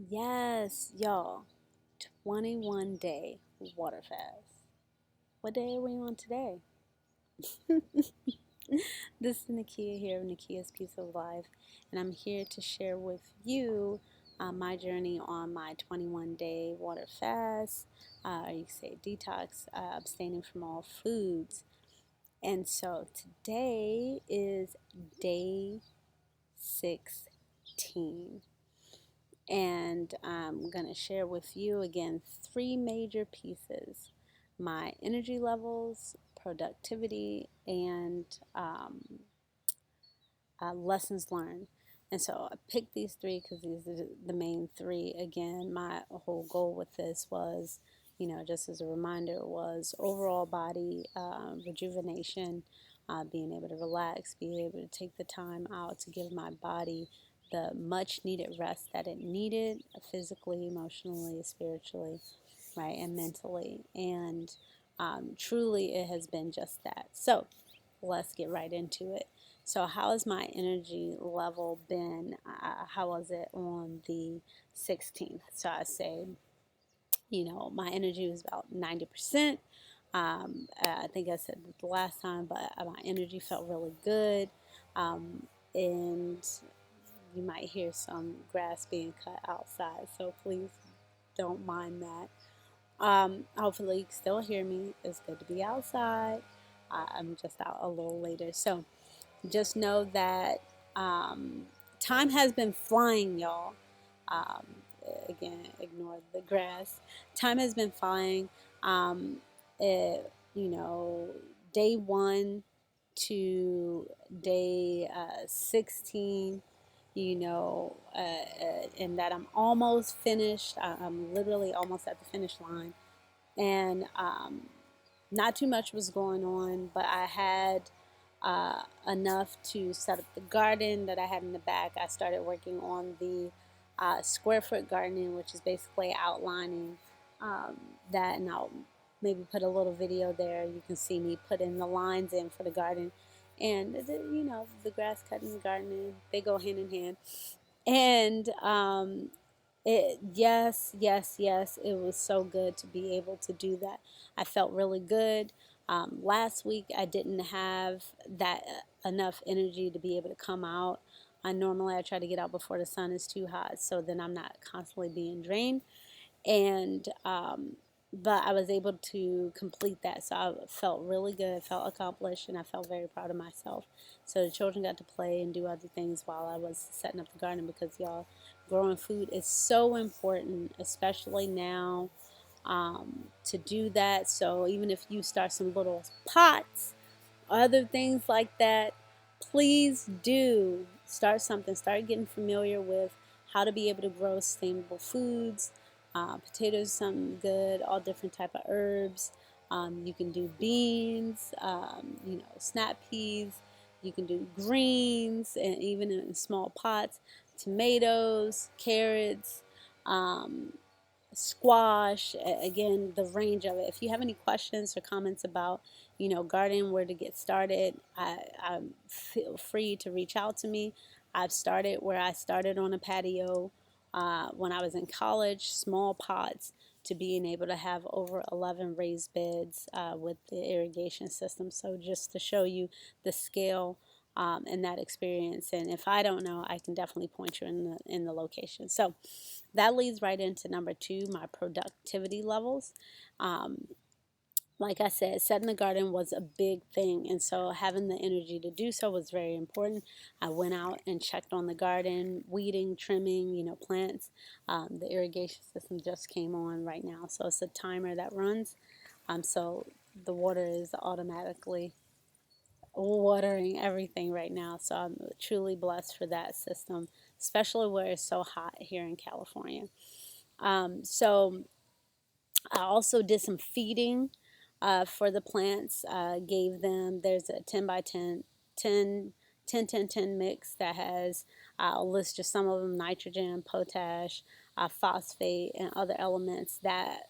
Yes, y'all. 21-day water fast. What day are we on today? This is Nakia here of Nakia's Piece of Life, and I'm here to share with you my journey on my 21-day water fast, or you say detox, abstaining from all foods. And so today is day 16. And I'm going to share with you again three major pieces: my energy levels, productivity, and lessons learned. And so I picked these three because these are the main three. Again, my whole goal with this was, just as a reminder, was overall body rejuvenation, being able to relax, being able to take the time out to give my body the much needed rest that it needed, physically, emotionally, spiritually, right, and mentally. And truly, it has been just that. So let's get right into it. So, how has my energy level been? How was it on the 16th? So, I say, my energy was about 90%. I think I said it the last time, but my energy felt really good. And you might hear some grass being cut outside, so please don't mind that. Hopefully, you can still hear me. It's good to be outside. I'm just out a little later. So, just know that um, time has been flying, y'all. Um, Again, ignore the grass. Time has been flying. It, day one to day 16, and that I'm almost finished. I'm literally almost at the finish line. And not too much was going on, but I had enough to set up the garden that I had in the back. I started working on the square foot gardening, which is basically outlining um, that, and I'll maybe put a little video there. You can see me putting the lines in for the garden, and the grass cutting, the gardening, they go hand in hand. And yes, yes, yes, it was so good to be able to do that. I felt really good. Last week I didn't have that enough energy to be able to come out. Normally I try to get out before the sun is too hot, so then I'm not constantly being drained. And but I was able to complete that, so I felt really good, felt accomplished, and I felt very proud of myself. So the children got to play and do other things while I was setting up the garden, because y'all, growing food is so important, especially now, to do that. So even if you start some little pots, other things like that, please do start something. Start getting familiar with how to be able to grow sustainable foods. Potatoes, something good. All different type of herbs. You can do beans. Snap peas. You can do greens, and even in small pots. Tomatoes, carrots. Um, Squash. Again, the range of it. If you have any questions or comments about gardening, where to get started, I feel free to reach out to me. I've started where I started on a patio when I was in college, small pots, to being able to have over 11 raised beds with the irrigation system. So just to show you the scale and that experience. And if I don't know, I can definitely point you in the location. So that leads right into number two, my productivity levels. Um, like I said, setting the garden was a big thing, and so having the energy to do so was very important. I went out and checked on the garden, weeding, trimming, plants. The irrigation system just came on right now, so it's a timer that runs. So the water is automatically watering everything right now. So I'm truly blessed for that system, especially where it's so hot here in California. So I also did some feeding for the plants. Gave them, there's a 10 by 10, 10, 10, 10, 10 mix that has, I'll list just some of them: nitrogen, potash, phosphate, and other elements that,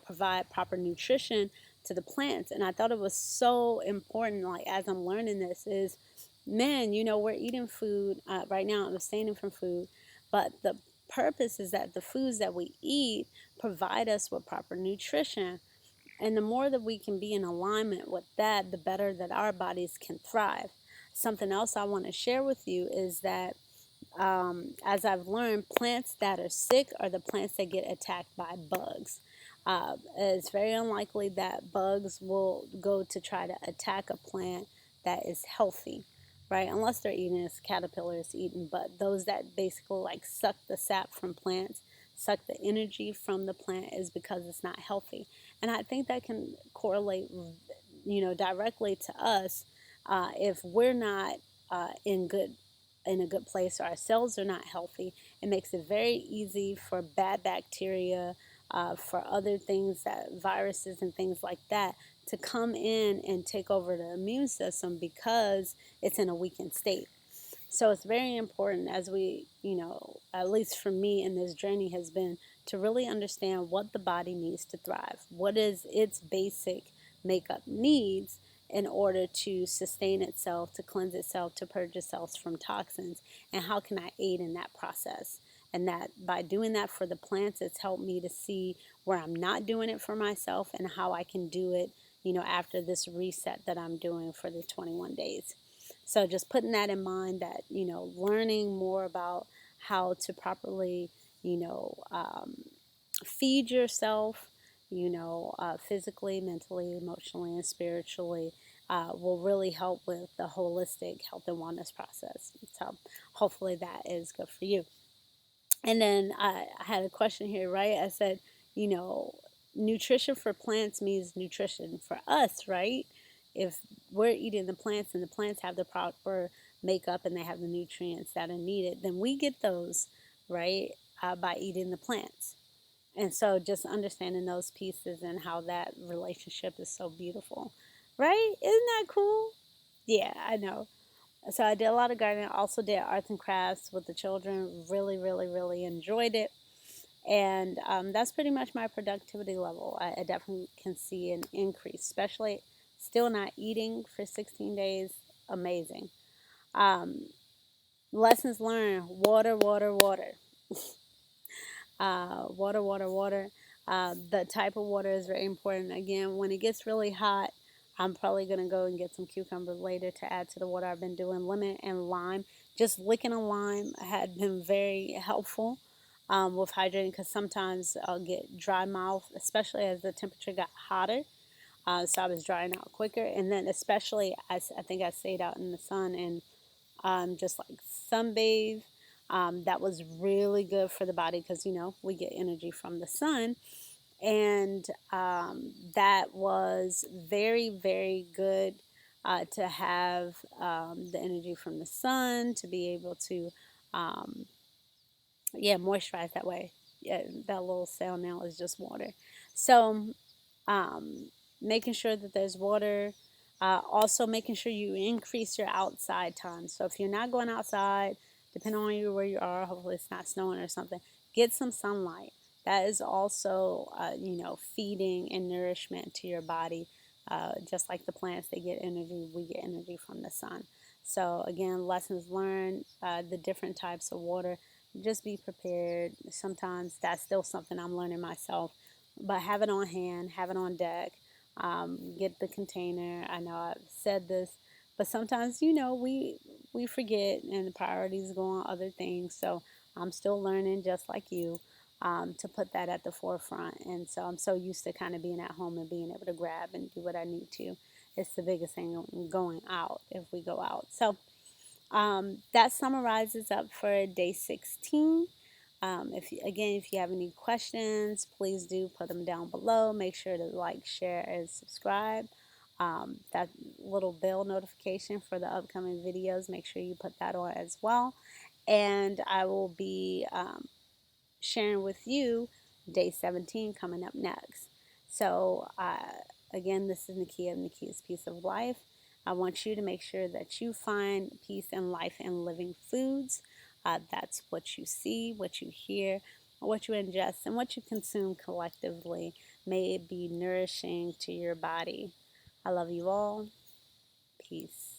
provide proper nutrition to the plants. And I thought it was so important, like as I'm learning this, we're eating food right now, I'm abstaining from food, but the purpose is that the foods that we eat provide us with proper nutrition. And the more that we can be in alignment with that, the better that our bodies can thrive. Something else I want to share with you is that as I've learned, plants that are sick are the plants that get attacked by bugs. It's very unlikely that bugs will go to try to attack a plant that is healthy, right? Unless they're eating as caterpillars eating, but those that basically like suck the sap from plants, suck the energy from the plant, is because it's not healthy. And I think that can correlate, directly to us if we're not in a good place, or our cells are not healthy. It makes it very easy for bad bacteria, for other things, that viruses and things like that, to come in and take over the immune system because it's in a weakened state. So it's very important, as we, at least for me in this journey, has been to really understand what the body needs to thrive. What is its basic makeup needs in order to sustain itself, to cleanse itself, to purge itself from toxins, and how can I aid in that process? And that by doing that for the plants, it's helped me to see where I'm not doing it for myself and how I can do it, after this reset that I'm doing for the 21 days. So just putting that in mind, that, learning more about how to properly, you know, um, feed yourself, physically, mentally, emotionally, and spiritually, will really help with the holistic health and wellness process. So hopefully that is good for you. And then I had a question here, right? I said, you know, nutrition for plants means nutrition for us, right? If we're eating the plants and the plants have the proper makeup and they have the nutrients that are needed, then we get those, right, by eating the plants. And so just understanding those pieces and how that relationship is so beautiful, right? Isn't that cool? Yeah, I know. So I did a lot of gardening. Also did arts and crafts with the children. Really, really, really enjoyed it. And that's pretty much my productivity level. I definitely can see an increase, especially still not eating for 16 days. Amazing. Um, Lessons learned: water, water, water. Water, water, water. The type of water is very important. Again, when it gets really hot, I'm probably going to go and get some cucumbers later to add to the water. I've been doing lemon and lime. Just licking a lime had been very helpful with hydrating, because sometimes I'll get dry mouth, especially as the temperature got hotter. So I was drying out quicker. And then especially, I think I stayed out in the sun and just like sunbathe. That was really good for the body because, we get energy from the sun. And that was very, very good to have the energy from the sun to be able to, um, yeah, moisturize that way. Yeah, that little cell now is just water. So, um, making sure that there's water. Also, making sure you increase your outside time. So, if you're not going outside, depending on you where you are, hopefully it's not snowing or something, get some sunlight. That is also, feeding and nourishment to your body. Just like the plants, they get energy, we get energy from the sun. So, again, lessons learned, the different types of water. Just be prepared. Sometimes that's still something I'm learning myself, but have it on hand, have it on deck. Get the container. I know I've said this, but sometimes, we forget and the priorities go on other things. So I'm still learning, just like you, to put that at the forefront. And so I'm so used to kind of being at home and being able to grab and do what I need to. It's the biggest thing, going out, if we go out. So that summarizes up for day 16. If you have any questions, please do put them down below. Make sure to like, share, and subscribe. That little bell notification for the upcoming videos, make sure you put that on as well. And I will be sharing with you day 17 coming up next. So, again, this is Nakia of Nakia's Peace of Life. I want you to make sure that you find peace in life and living foods. That's what you see, what you hear, what you ingest, and what you consume collectively. May it be nourishing to your body. I love you all. Peace.